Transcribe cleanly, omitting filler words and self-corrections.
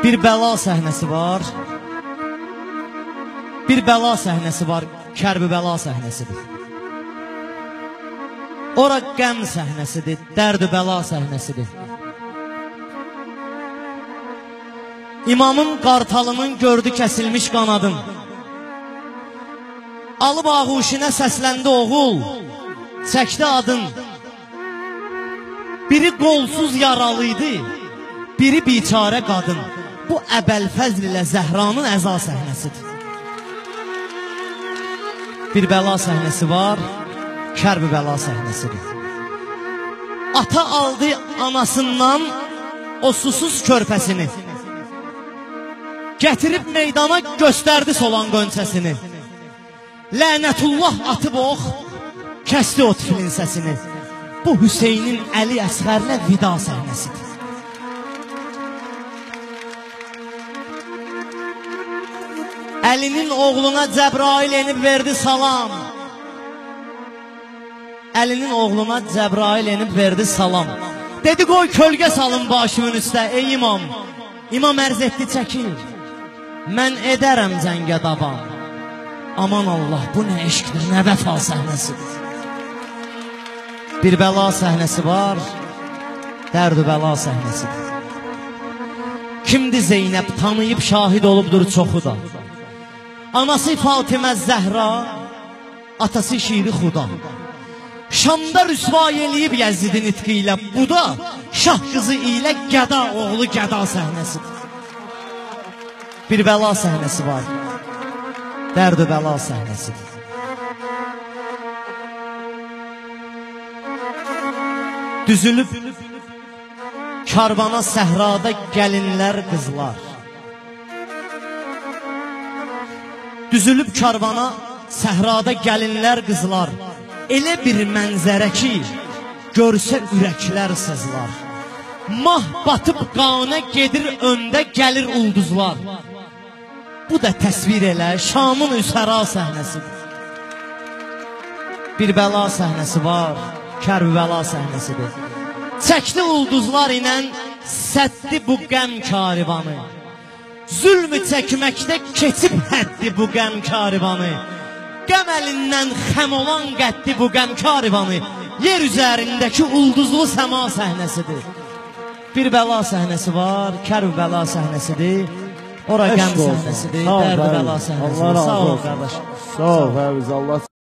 Bir bəla səhnəsi var. Bir bəla səhnəsi var, Kərbəla səhnəsidir. Ora qəm səhnəsidir, dərd-bəla səhnəsidir. İmamın qartalının gördü kəsilmiş qanadım. Alıb ağuşinə səsləndi oğul, çəkdi adın. Biri qolsuz yaralıydı, biri biçarə qadın. Bu Əbəlfəzl ilə Zəhranın əza səhnəsidir. Bir bəla səhnəsi var, Kərbəla səhnəsidir. Ata aldı anasından o susuz körpəsini, gətirib meydana göstərdi solan qönçəsini. Lənətullah atıb ox, kəsdi o tiflin səsini. Bu Hüseynin Əli Əsğərlə vida səhnəsidir. Əlinin oğluna Cəbrail enib verdi salam. Əlinin oğluna Cəbrail enib verdi salam. Dedi qoy kölgə salın başımın üstə ey imam. İmam ərz etdi çəkil. Mən edərəm cəngə davam. Aman Allah, bu nə eşqdir, nə vəfa səhnəsidir. Bir bəla səhnəsi var, dərd-bəla səhnəsidir. Kimdir Zeynəb, tanıyıb şahid olubdur çoxu da. Anası Fatimə Zəhra, atası Şiri Xuda. Şamda rüsvay eləyib Yəzidin itqi ilə, bu da şah qızı ilə gəda oğlu gəda səhnəsidir. Bir bəla səhnəsi var, dərd-bəla səhnəsidir. Düzülüb karvana səhrada gəlinlər qızlar. Düzülüb karvana səhrada gəlinlər qızlar. Elə bir mənzərə ki, görsə ürəklər sızlar. Mah batıb qanə gedir, öndə gəlir ulduzlar. Bu da təsvir elə Şamın Üsəra səhnəsidir. Bir bəla səhnəsi var, Kərbəla səhnəsidir. Çəkdi ulduzlar ilə səddi bu qəm karivanı. Zülmü çəkməkdə keçib həddi bu qəm karivanı. Qəm əlindən xəm olan qəddi bu qəm karivanı. Yer üzərindəki ulduzlu səma səhnəsidir. Bir bəla səhnəsi var, Kərbəla səhnəsidir. Ora qəm səhnəsidir, dərd-bəla səhnəsidir. Sağ ol qardaş. Sağ ol, Allah